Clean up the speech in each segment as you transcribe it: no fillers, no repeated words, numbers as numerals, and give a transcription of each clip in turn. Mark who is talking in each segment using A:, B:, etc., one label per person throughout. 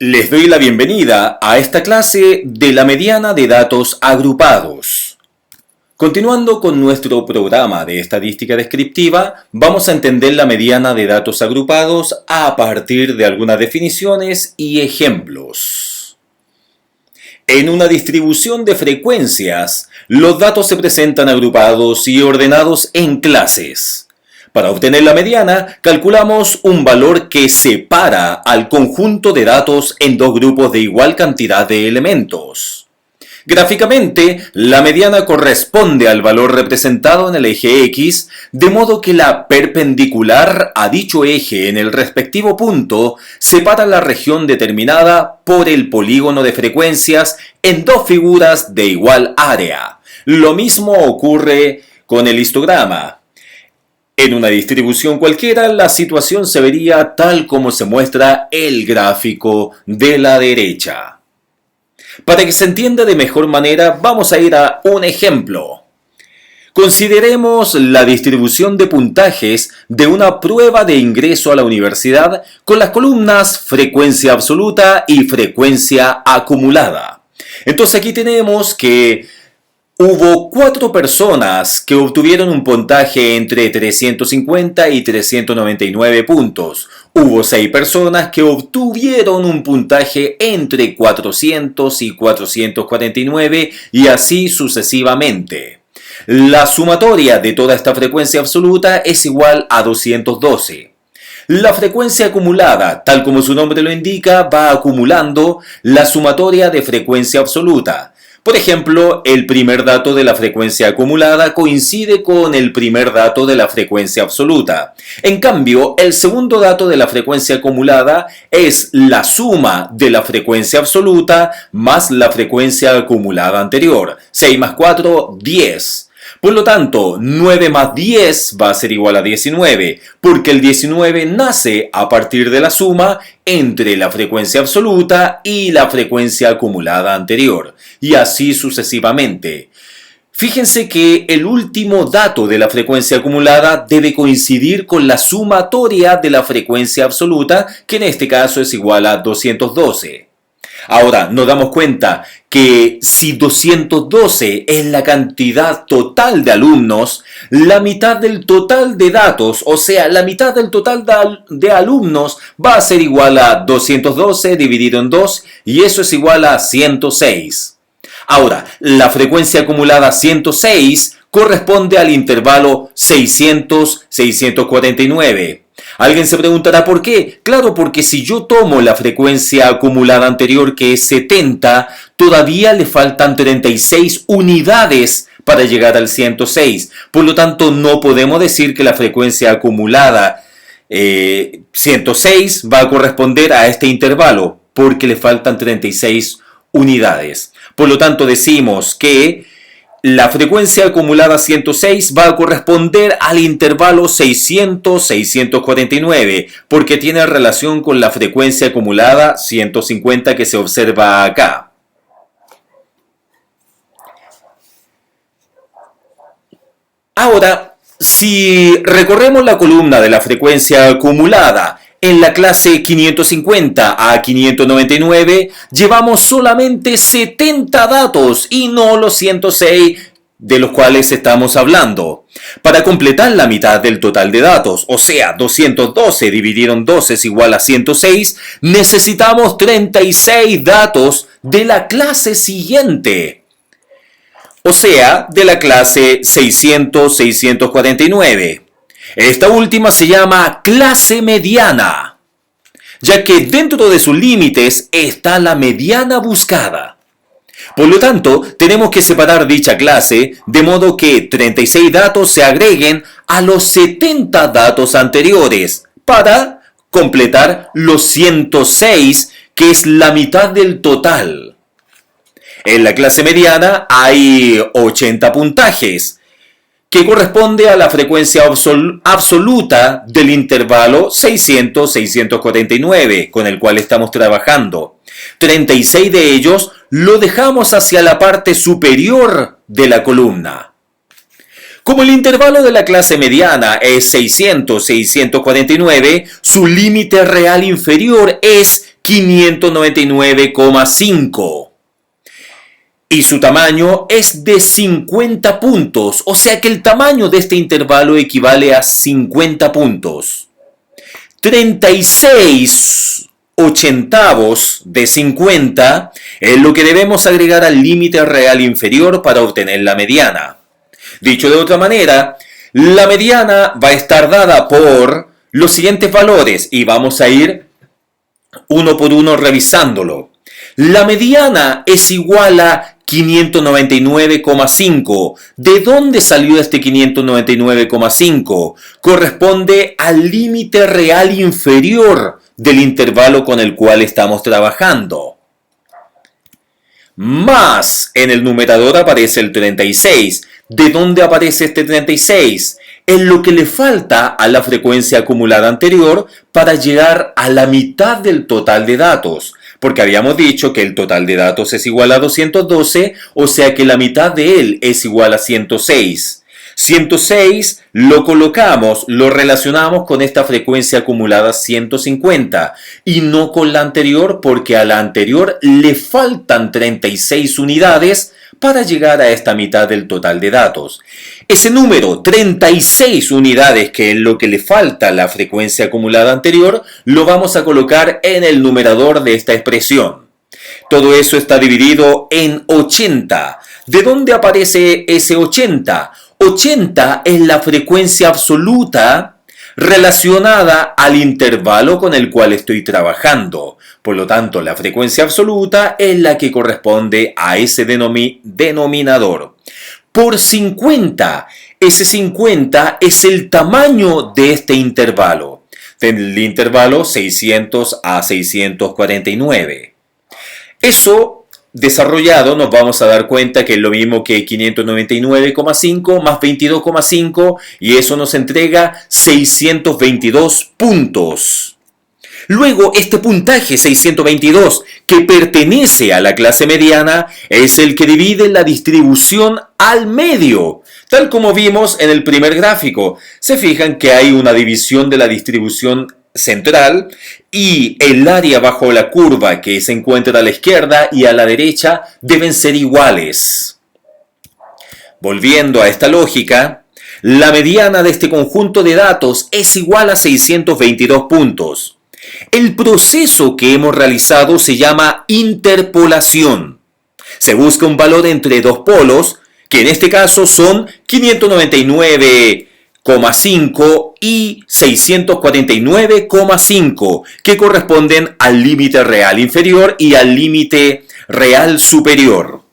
A: Les doy la bienvenida a esta clase de la mediana de datos agrupados. Continuando con nuestro programa de estadística descriptiva, vamos a entender la mediana de datos agrupados a partir de algunas definiciones y ejemplos. En una distribución de frecuencias, los datos se presentan agrupados y ordenados en clases. Para obtener la mediana, calculamos un valor que separa al conjunto de datos en dos grupos de igual cantidad de elementos. Gráficamente, la mediana corresponde al valor representado en el eje X, de modo que la perpendicular a dicho eje en el respectivo punto separa la región determinada por el polígono de frecuencias en dos figuras de igual área. Lo mismo ocurre con el histograma. En una distribución cualquiera, la situación se vería tal como se muestra el gráfico de la derecha. Para que se entienda de mejor manera, vamos a ir a un ejemplo. Consideremos la distribución de puntajes de una prueba de ingreso a la universidad con las columnas frecuencia absoluta y frecuencia acumulada. Entonces aquí tenemos que hubo 4 personas que obtuvieron un puntaje entre 350 y 399 puntos. Hubo 6 personas que obtuvieron un puntaje entre 400 y 449 y así sucesivamente. La sumatoria de toda esta frecuencia absoluta es igual a 212. La frecuencia acumulada, tal como su nombre lo indica, va acumulando la sumatoria de frecuencia absoluta. Por ejemplo, el primer dato de la frecuencia acumulada coincide con el primer dato de la frecuencia absoluta. En cambio, el segundo dato de la frecuencia acumulada es la suma de la frecuencia absoluta más la frecuencia acumulada anterior. 6 más 4, 10. Por lo tanto, 9 más 10 va a ser igual a 19, porque el 19 nace a partir de la suma entre la frecuencia absoluta y la frecuencia acumulada anterior, y así sucesivamente. Fíjense que el último dato de la frecuencia acumulada debe coincidir con la sumatoria de la frecuencia absoluta, que en este caso es igual a 212. Ahora, nos damos cuenta que si 212 es la cantidad total de alumnos, la mitad del total de datos, o sea, la mitad del total de alumnos va a ser igual a 212 dividido en 2 y eso es igual a 106. Ahora, la frecuencia acumulada 106 corresponde al intervalo 600-649. Alguien se preguntará ¿por qué? Claro, porque si yo tomo la frecuencia acumulada anterior, que es 70, todavía le faltan 36 unidades para llegar al 106. Por lo tanto, no podemos decir que la frecuencia acumulada 106 va a corresponder a este intervalo, porque le faltan 36 unidades. Por lo tanto, decimos que la frecuencia acumulada 106 va a corresponder al intervalo 600-649 porque tiene relación con la frecuencia acumulada 150 que se observa acá. Ahora, si recorremos la columna de la frecuencia acumulada en la clase 550 a 599 llevamos solamente 70 datos y no los 106 de los cuales estamos hablando. Para completar la mitad del total de datos, o sea, 212 dividido en 2 es igual a 106, necesitamos 36 datos de la clase siguiente. O sea, de la clase 600-649. Esta última se llama clase mediana, ya que dentro de sus límites está la mediana buscada. Por lo tanto, tenemos que separar dicha clase de modo que 36 datos se agreguen a los 70 datos anteriores para completar los 106, que es la mitad del total. En la clase mediana hay 80 puntajes, que corresponde a la frecuencia absoluta del intervalo 600-649 con el cual estamos trabajando. 36 de ellos lo dejamos hacia la parte superior de la columna. Como el intervalo de la clase mediana es 600-649, su límite real inferior es 599,5. Y su tamaño es de 50 puntos, o sea que el tamaño de este intervalo equivale a 50 puntos. 36 ochentavos de 50 es lo que debemos agregar al límite real inferior para obtener la mediana. Dicho de otra manera, la mediana va a estar dada por los siguientes valores y vamos a ir uno por uno revisándolo. La mediana es igual a 599,5. ¿De dónde salió este 599,5? Corresponde al límite real inferior del intervalo con el cual estamos trabajando. Más en el numerador aparece el 36. ¿De dónde aparece este 36? Es lo que le falta a la frecuencia acumulada anterior para llegar a la mitad del total de datos. Porque habíamos dicho que el total de datos es igual a 212, o sea que la mitad de él es igual a 106. 106 lo colocamos, lo relacionamos con esta frecuencia acumulada 150 y no con la anterior porque a la anterior le faltan 36 unidades para llegar a esta mitad del total de datos. Ese número, 36 unidades, que es lo que le falta a la frecuencia acumulada anterior, lo vamos a colocar en el numerador de esta expresión. Todo eso está dividido en 80. ¿De dónde aparece ese 80? 80 es la frecuencia absoluta relacionada al intervalo con el cual estoy trabajando. Por lo tanto, la frecuencia absoluta es la que corresponde a ese denominador. Por 50, ese 50 es el tamaño de este intervalo, del intervalo 600 a 649. Eso desarrollado nos vamos a dar cuenta que es lo mismo que 599,5 más 22,5 y eso nos entrega 622 puntos. Luego, este puntaje 622, que pertenece a la clase mediana, es el que divide la distribución al medio, tal como vimos en el primer gráfico. Se fijan que hay una división de la distribución central y el área bajo la curva que se encuentra a la izquierda y a la derecha deben ser iguales. Volviendo a esta lógica, la mediana de este conjunto de datos es igual a 622 puntos. El proceso que hemos realizado se llama interpolación. Se busca un valor entre dos polos, que en este caso son 599,5 y 649,5, que corresponden al límite real inferior y al límite real superior.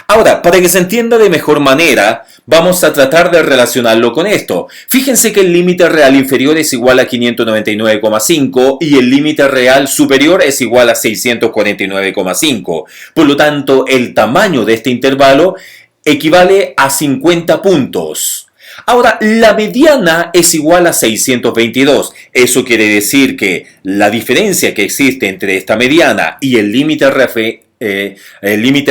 A: Ahora, para que se entienda de mejor manera, vamos a tratar de relacionarlo con esto. Fíjense que el límite real inferior es igual a 599,5 y el límite real superior es igual a 649,5. Por lo tanto, el tamaño de este intervalo equivale a 50 puntos. Ahora, la mediana es igual a 622. Eso quiere decir que la diferencia que existe entre esta mediana y el límite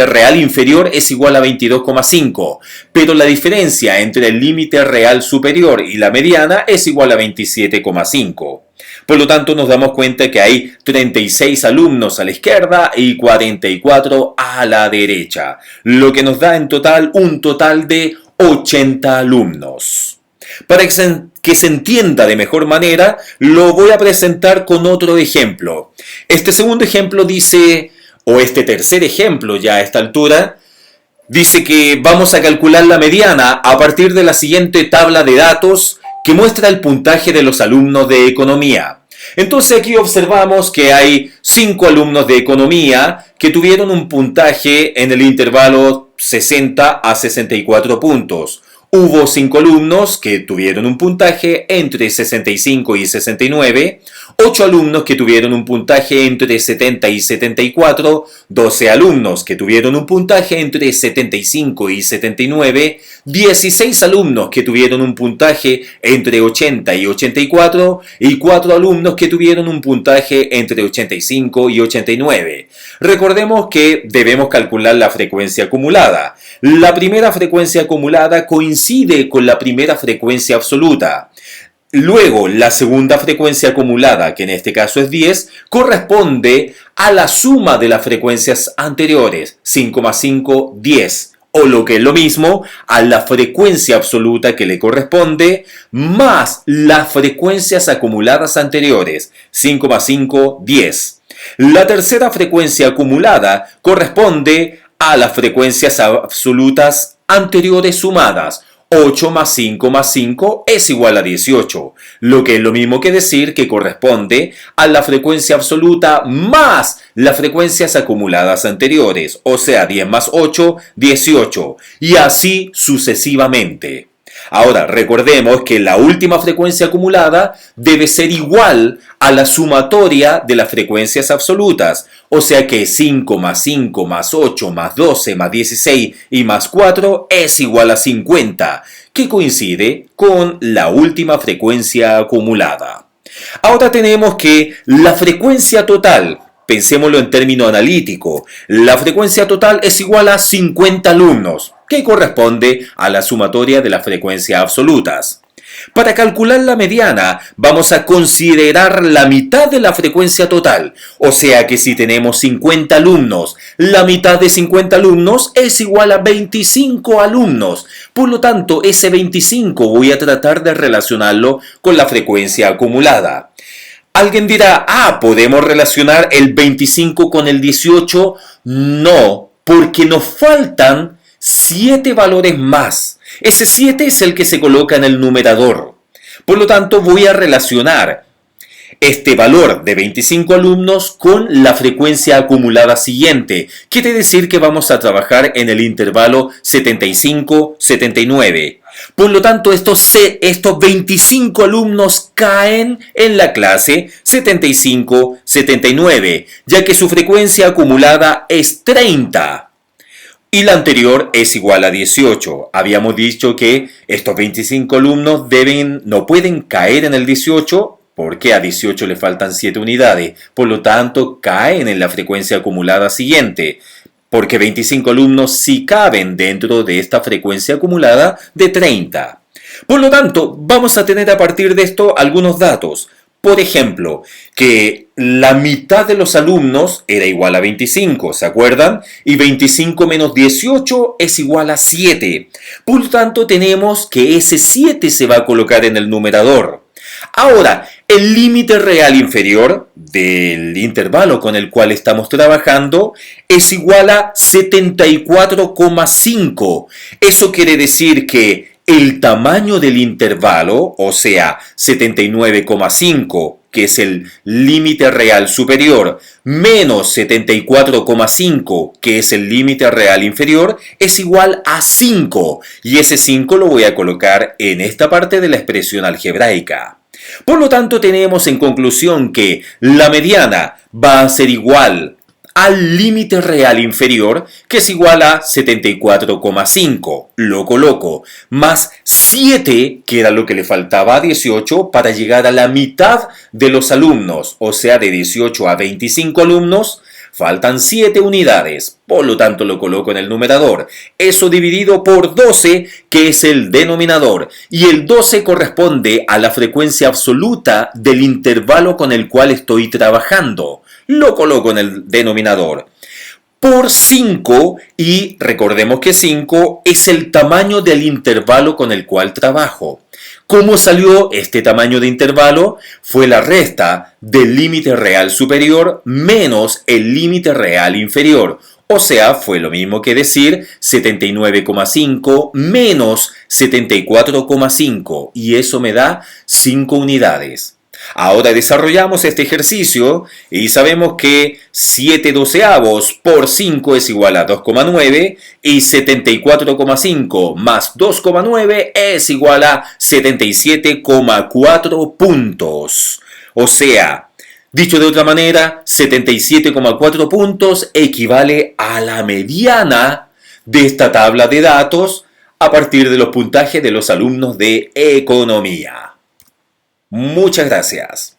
A: real inferior es igual a 22,5, pero la diferencia entre el límite real superior y la mediana es igual a 27,5. Por lo tanto, nos damos cuenta que hay 36 alumnos a la izquierda y 44 a la derecha, lo que nos da en total un total de 80 alumnos. Para que se entienda de mejor manera, lo voy a presentar con otro ejemplo. Este segundo ejemplo dice, o este tercer ejemplo ya a esta altura, dice que vamos a calcular la mediana a partir de la siguiente tabla de datos que muestra el puntaje de los alumnos de economía. Entonces aquí observamos que hay 5 alumnos de economía que tuvieron un puntaje en el intervalo 60 a 64 puntos. Hubo 5 alumnos que tuvieron un puntaje entre 65 y 69, 8 alumnos que tuvieron un puntaje entre 70 y 74, 12 alumnos que tuvieron un puntaje entre 75 y 79, 16 alumnos que tuvieron un puntaje entre 80 y 84 y 4 alumnos que tuvieron un puntaje entre 85 y 89. Recordemos que debemos calcular la frecuencia acumulada. La primera frecuencia acumulada coincide con la primera frecuencia absoluta. Luego, la segunda frecuencia acumulada, que en este caso es 10, corresponde a la suma de las frecuencias anteriores, 5 más 5, 10. O lo que es lo mismo, a la frecuencia absoluta que le corresponde, más las frecuencias acumuladas anteriores, 5 más 5, 10. La tercera frecuencia acumulada corresponde a las frecuencias absolutas anteriores sumadas, 8 más 5 más 5 es igual a 18, lo que es lo mismo que decir que corresponde a la frecuencia absoluta más las frecuencias acumuladas anteriores, o sea, 10 más 8, 18, y así sucesivamente. Ahora, recordemos que la última frecuencia acumulada debe ser igual a la sumatoria de las frecuencias absolutas, o sea que 5 más 5 más 8 más 12 más 16 y más 4 es igual a 50, que coincide con la última frecuencia acumulada. Ahora tenemos que la frecuencia total, pensémoslo en término analítico, la frecuencia total es igual a 50 alumnos, que corresponde a la sumatoria de las frecuencias absolutas. Para calcular la mediana, vamos a considerar la mitad de la frecuencia total, o sea que si tenemos 50 alumnos, la mitad de 50 alumnos es igual a 25 alumnos. Por lo tanto, ese 25 voy a tratar de relacionarlo con la frecuencia acumulada. Alguien dirá, ¿podemos relacionar el 25 con el 18? No, porque nos faltan 7 valores más. Ese 7 es el que se coloca en el numerador. Por lo tanto, voy a relacionar este valor de 25 alumnos con la frecuencia acumulada siguiente. Quiere decir que vamos a trabajar en el intervalo 75-79. Por lo tanto, estos 25 alumnos caen en la clase 75-79, ya que su frecuencia acumulada es 30. Y la anterior es igual a 18. Habíamos dicho que estos 25 alumnos no pueden caer en el 18 porque a 18 le faltan 7 unidades. Por lo tanto, caen en la frecuencia acumulada siguiente, porque 25 alumnos sí caben dentro de esta frecuencia acumulada de 30. Por lo tanto, vamos a tener a partir de esto algunos datos. Por ejemplo, que la mitad de los alumnos era igual a 25, ¿se acuerdan? Y 25 menos 18 es igual a 7. Por lo tanto, tenemos que ese 7 se va a colocar en el numerador. Ahora, el límite real inferior del intervalo con el cual estamos trabajando es igual a 74,5. Eso quiere decir que el tamaño del intervalo, o sea, 79,5, que es el límite real superior, menos 74,5, que es el límite real inferior, es igual a 5. Y ese 5 lo voy a colocar en esta parte de la expresión algebraica. Por lo tanto, tenemos en conclusión que la mediana va a ser igual al límite real inferior, que es igual a 74,5, lo coloco, más 7, que era lo que le faltaba a 18, para llegar a la mitad de los alumnos, o sea, de 18 a 25 alumnos, faltan 7 unidades, por lo tanto lo coloco en el numerador. Eso dividido por 12, que es el denominador, y el 12 corresponde a la frecuencia absoluta del intervalo con el cual estoy trabajando. Lo coloco en el denominador. Por 5, y recordemos que 5 es el tamaño del intervalo con el cual trabajo. ¿Cómo salió este tamaño de intervalo? Fue la resta del límite real superior menos el límite real inferior. O sea, fue lo mismo que decir 79,5 menos 74,5. Y eso me da 5 unidades. Ahora desarrollamos este ejercicio y sabemos que 7 doceavos por 5 es igual a 2,9 y 74,5 más 2,9 es igual a 77,4 puntos. O sea, dicho de otra manera, 77,4 puntos equivale a la mediana de esta tabla de datos a partir de los puntajes de los alumnos de economía. Muchas gracias.